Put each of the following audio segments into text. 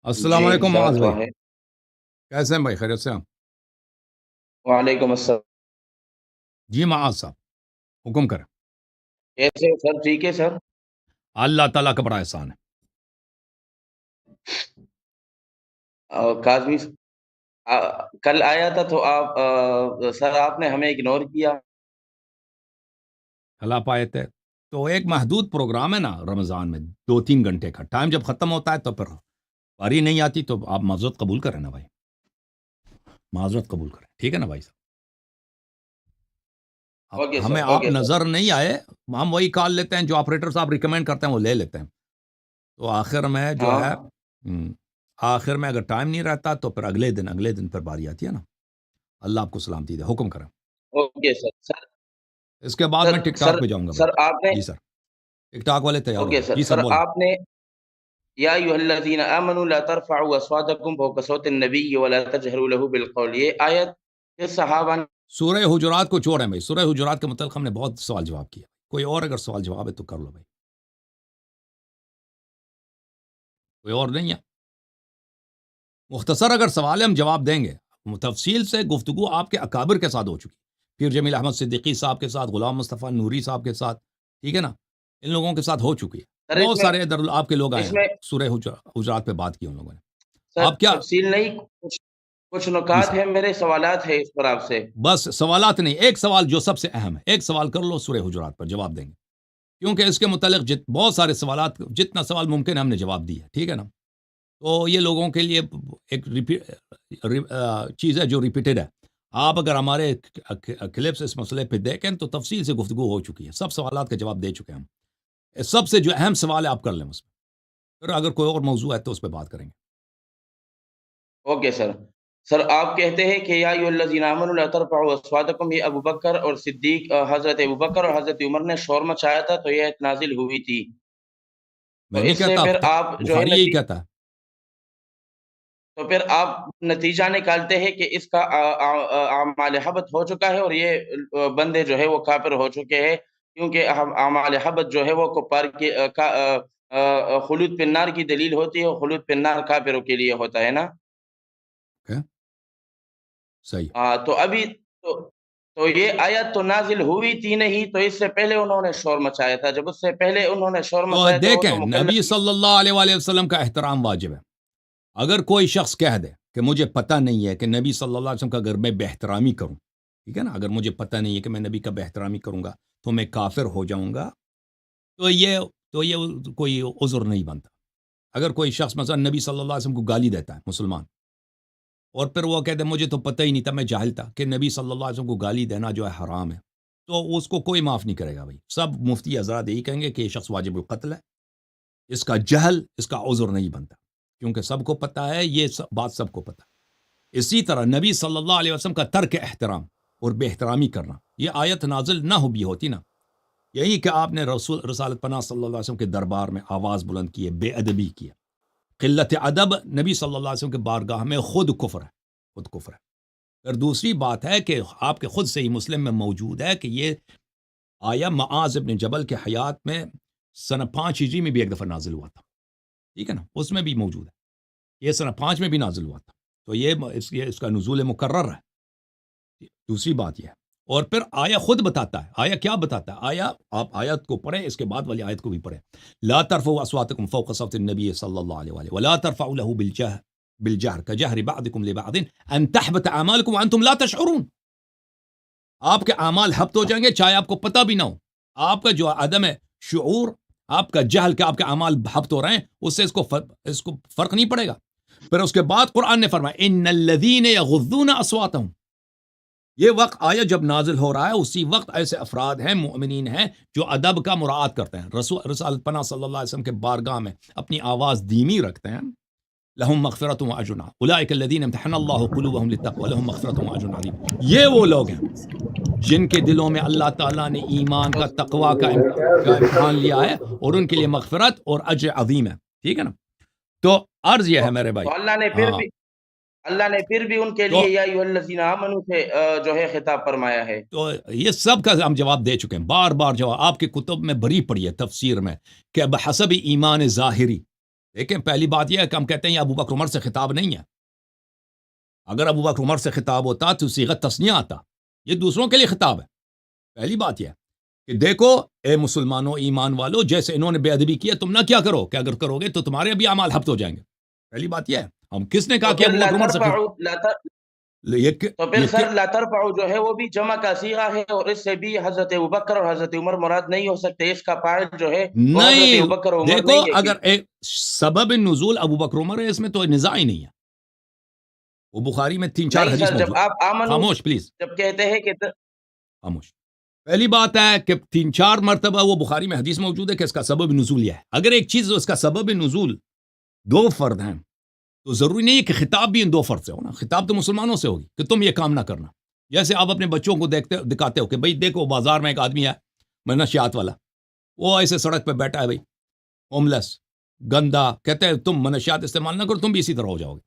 السلام جی علیکم معاذ ذات بھائی، واحد۔ کیسے ہیں بھائی؟ خیریت سے ہیں؟ وعلیکم السلام۔ جی معاذ صاحب، حکم کریں۔ کیسے ہو سر؟ ٹھیک ہے سر۔ اللہ تعالیٰ کا بڑا احسان ہے۔ کاظمی کل آیا تھا تو آپ سر آپ نے ہمیں اگنور کیا۔ کل آپ آئے تھے تو ایک محدود پروگرام ہے نا رمضان میں، 2-3 گھنٹے کا ٹائم جب ختم ہوتا ہے تو پھر باری نہیں آتی، تو آپ معذرت قبول کریں نا بھائی، معذرت قبول کریں، ٹھیک ہے نا بھائی صاحب؟ اب اوکے سر، ہمیں آپ اوکے سر۔ نظر نہیں آئے، ہم وہی کال لیتے ہیں جو آپریٹر صاحب ریکمینڈ کرتے ہیں وہ لے لیتے ہیں، تو آخر میں جو ہے ہاں آخر میں اگر ٹائم نہیں رہتا تو پھر اگلے دن پھر باری آتی ہے نا۔ اللہ آپ کو سلامتی دے، حکم کریں۔ Okay sir. سر اس کے بعد سر میں ٹک سر ٹاک پہ جاؤں گا بھائی۔ سر آپ نے جی سر، ٹک ٹاک والے تیار ہو اوکے جائیں۔ سر جی سر سر بولیں۔ آپ نے یا ایھا الذین آمنوا لا ترفعوا اصواتکم فوق صوت النبی ولا تجهروا له بالقول، یہ آیت کے صحابہ نے سورہ حجرات کو چھوڑیں بھائی، سورہ حجرات کے متعلق ہم نے بہت سوال جواب کیا، کوئی اور اگر سوال جواب ہے تو کر لو بھائی، کوئی اور نہیں ہے؟ مختصر اگر سوال ہے ہم جواب دیں گے، تفصیل سے گفتگو آپ کے اکابر کے ساتھ ہو چکی، پیر جمیل احمد صدیقی صاحب کے ساتھ، غلام مصطفیٰ نوری صاحح کے ساتھ، ٹھیک ہے نا، ان لوگوں کے ساتھ ہو چکی سر ہے، بہت سارے ادھر آپ کے لوگ آئے اس ہیں، میں سورہ حجرات پہ بات کی ان لوگوں نے۔ سر آپ کیا؟ تفصیل نہیں، کچھ جی نکات سر، ہیں، میرے سوالات ہیں اس پر آپ سے۔ بس سوالات نہیں، ایک سوال جو سب سے اہم ہے، ایک سوال کر لو سورہ حجرات پر، جواب دیں گے، کیونکہ اس کے متعلق بہت سارے سوالات، جتنا سوال ممکن ہے ہم نے جواب دی ہے، ٹھیک ہے نا؟ تو یہ لوگوں کے لیے ایک چیز ہے جو ریپیٹڈ ہے، آپ اگر ہمارے کلپس اس مسئلے پہ دیکھیں تو تفصیل سے گفتگو ہو چکی ہے، سب سوالات کا جواب دے چکے ہیں ہم، سب سے جو اہم سوال ہے آپ کر لیں اس میں، پھر اگر کوئی اور موضوع ہے تو اس پہ بات کریں گے۔ Okay sir. سر آپ کہتے ہیں کہ یا ایھا الذین آمنوا لا ترفعوا اصواتکم، یہ ابو بکر اور صدیق، حضرت ابو بکر اور حضرت عمر نے شور مچایا تھا تو یہ آیت نازل ہوئی تھی، تو میں نہیں اس سے کہتا، پھر آپ جو ہے بخاری یہی کہتا ہے۔ تو پھر آپ نتیجہ نکالتے ہیں کہ اس کا اعمال حبت ہو چکا ہے، اور یہ بندے جو ہے وہ کافر ہو چکے ہیں، کیونکہ اعمال حبت جو ہے وہ کفار کی خلود پہ نار کی دلیل ہوتی ہے، اور خلود پہ نار کافروں کے لیے ہوتا ہے نا۔ اوکے، صحیح۔ تو ابھی تو تو یہ آیت تو نازل ہوئی تھی نہیں، تو اس سے پہلے انہوں نے شور مچایا تھا، جب اس سے پہلے انہوں نے شور تو مچایا تو وہ تو دیکھیں، نبی مکلف۔ صلی اللہ علیہ وآلہ وسلم کا احترام واجب ہے، اگر کوئی شخص کہہ دے کہ مجھے پتہ نہیں ہے کہ نبی صلی اللہ علیہ وسلم کا اگر میں بے احترامی کروں، ٹھیک ہے نا، اگر مجھے پتہ نہیں ہے کہ میں نبی کا بے احترامی کروں گا تو میں کافر ہو جاؤں گا، تو یہ کوئی عذر نہیں بنتا۔ اگر کوئی شخص مثلا نبی صلی اللہ علیہ وسلم کو گالی دیتا ہے مسلمان، اور پھر وہ کہتے ہیں مجھے تو پتہ ہی نہیں تھا، میں جاہل تھا کہ نبی صلی اللہ علیہ وسلم کو گالی دینا جو ہے حرام ہے، تو اس کو کوئی معاف نہیں کرے گا بھائی، سب مفتی حضرات یہی کہیں گے کہ یہ شخص واجب القتل ہے، اس کا جہل اس کا عذر نہیں بنتا، کیونکہ سب کو پتہ ہے، یہ بات سب کو پتہ ہے۔ اسی طرح نبی صلی اللہ علیہ وسلم کا ترک احترام اور بے احترامی کرنا، یہ آیت نازل نہ ہو بھی ہوتی نا، یہی کہ آپ نے رسالت پناہ صلی اللہ علیہ وسلم کے دربار میں آواز بلند کی ہے، بے ادبی کی ہے، قلت ادب نبی صلی اللہ علیہ وسلم کے بارگاہ میں خود کفر ہے، خود کفر ہے۔ پھر دوسری بات ہے کہ آپ کے خود صحیح مسلم میں موجود ہے کہ یہ آیا معاذ ابن جبل کے حیات میں سنہ 5 ہجری میں بھی ایک دفعہ نازل ہوا تھا، ٹھیک ہے نا، اس میں بھی موجود ہے، یہ سنہ 5 میں بھی نازل ہوا تھا، تو یہ اس کا نزول مکرر ہے۔ دوسری بات یہ ہے، اور پھر آیا خود بتاتا ہے، آیا کیا بتاتا ہے، آیا آپ آیت کو پڑھیں، اس کے بعد والی آیت کو بھی پڑھیں، لا ترفعوا اصواتکم فوق صوت النبی صلی اللہ علیہ وآلہ ولا ترفعوا له بالجهر كجهر بعضكم لبعض ان تحبط اعمالكم وانتم لا تشعرون، آپ کے اعمال حبط ہو جائیں گے چاہے آپ کو پتہ بھی نہ ہو، آپ کا جو عدم ہے شعور، آپ کا جہل کہ آپ کے اعمال حبط ہو رہے ہیں، اس سے اس کو فرق نہیں پڑے گا۔ پھر اس کے بعد قرآن نے فرمایا ان الذین یغضون اصواتهم، یہ وقت آیا جب نازل ہو رہا ہے، اسی وقت ایسے افراد ہیں، مؤمنین ہیں، جو ادب کا مراعات کرتے ہیں، رسالت پناہ صلی اللہ علیہ وسلم کے بارگاہ میں اپنی آواز دھیمی رکھتے ہیں، لہم مغفرۃ واجر، اولئک الذین امتحن اللہ قلوبهم للتقوى لہم مغفرۃ واجر عظیم، یہ وہ لوگ ہیں جن کے دلوں میں اللہ تعالیٰ نے ایمان کا، تقوی کا امتحان لیا ہے، اور ان کے لیے مغفرت اور اجر عظیم ہے، ٹھیک ہے نا۔ تو عرض یہ ہے میرے بھائی، تو ہاں، اللہ نے پھر بھی ان کے تو لیے یا ایھا الذین آمنوا سے جو ہے خطاب فرمایا ہے۔ تو یہ سب کا ہم جواب دے چکے ہیں، بار بار جواب آپ کے کتب میں بری پڑی ہے تفسیر میں، کہ بحسب ایمان ظاہری، دیکھیں پہلی بات یہ ہے کہ ہم کہتے ہیں یہ ابو بکر عمر سے خطاب نہیں ہے. اگر ابو بکر عمر سے خطاب ہوتا تو صیغہ تثنیہ آتا. یہ دوسروں کے لیے خطاب ہے. پہلی بات یہ ہے کہ دیکھو اے مسلمانوں ایمان والو جیسے انہوں نے بے ادبی کی ہے تم نہ کیا کرو کہ اگر کرو گے تو تمہارے بھی اعمال حبط ہو جائیں گے. پہلی بات یہ ہے. ہم کس نے کہا کہ ابو بکر عمر سے تو پھر سر لا ترفعوا جو ہے وہ بھی جمع کا صیغہ ہے اور اس سے بھی حضرت ابوبکر اور حضرت عمر مراد نہیں ہو سکتے. اس کا فاعل جو ہے وہ حضرت نہیں. ابوبکر اور عمر دیکھو نہیں ہے. اگر سبب نزول ابو بکر عمر ہے اس میں تو نزاع ہی نہیں ہے. وہ بخاری میں 3-4 نہیں حدیث سر، جب موجود. آپ آمنو خاموش پلیز جب کہتے ہیں کہ خاموش. پہلی بات ہے کہ 3-4 مرتبہ وہ بخاری میں حدیث موجود ہے کہ اس کا سبب نزول یہ ہے. اگر ایک چیز اس کا سبب نزول 2 فرد ہیں تو ضروری نہیں ہے کہ خطاب بھی ان 2 فرد سے ہونا. خطاب تو مسلمانوں سے ہوگی کہ تم یہ کام نہ کرنا. جیسے آپ اپنے بچوں کو دکھاتے ہو کہ بھئی دیکھو بازار میں ایک آدمی ہے منشیات والا، وہ ایسے سڑک پہ بیٹھا ہے بھئی ہوم لیس گندا، کہتے ہیں تم منشیات استعمال نہ کرو تم بھی اسی طرح ہو جاؤ گے.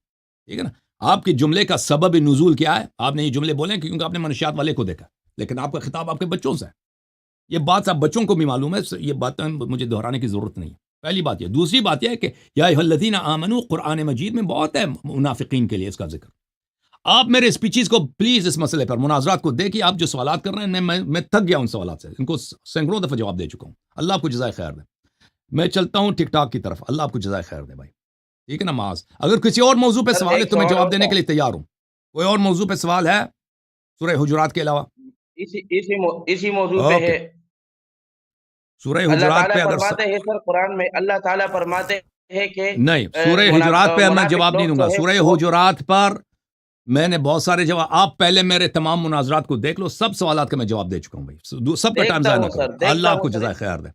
ٹھیک ہے نا. آپ کے جملے کا سبب نزول کیا ہے؟ آپ نے یہ جملے بولے کیونکہ آپ نے منشیات والے کو دیکھا، لیکن آپ کا خطاب آپ کے بچوں سے ہے. یہ بات آپ بچوں کو بھی معلوم ہے، یہ باتیں مجھے دہرانے کی ضرورت نہیں ہے. پہلی بات یہ. دوسری بات یہ ہے کہ یا ایھا الذین آمنوا قرآن مجید میں بہت ہے منافقین کے لیے اس کا ذکر. آپ میرے اسپیچز کو پلیز اس مسئلے پر مناظرات کو دیکھیے. آپ جو سوالات کر رہے ہیں میں تھک گیا ان سوالات سے. ان کو سینکڑوں دفعہ جواب دے چکا ہوں. اللہ آپ کو جزائے خیر دے. میں چلتا ہوں ٹک ٹاک کی طرف. اللہ آپ کو جزائے خیر دے بھائی. ٹھیک ہے نا معاذ. اگر کسی اور موضوع پہ سوال ہے تو میں جواب دینے کے لیے تیار ہوں. کوئی اور موضوع پہ سوال ہے سورہ حجرات کے علاوہ؟ اسی موضوع پہ ہے. سورہ اللہ حجرات پہ تعالیٰ اگر فرماتے ہیں سر قرآن میں، اللہ تعالیٰ فرماتے ہیں کہ نہیں، سورہ حجرات پہ میں جواب نہیں دوں گا. سورہ حجرات پر میں نے بہت سارے جواب. آپ پہلے میرے تمام مناظرات کو دیکھ لو. سب سوالات کا میں جواب دے چکا ہوں بھائی. سب کا ٹائم ضائع نہ کرو. اللہ آپ کو جزائے خیر دے.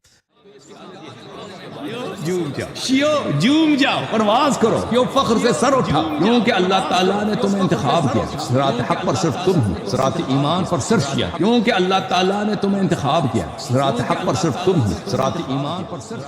جوم جاؤ پرواز کرو. کیوں فخر سے سر اٹھا؟ کیونکہ اللہ تعالیٰ نے تمہیں انتخاب کیا. صراط حق پر صرف تم ہو. صراط ایمان پر صرف کیا. کیونکہ اللہ تعالیٰ نے تمہیں انتخاب کیا. صراط حق پر صرف تم ہو. صراط ایمان پر صرف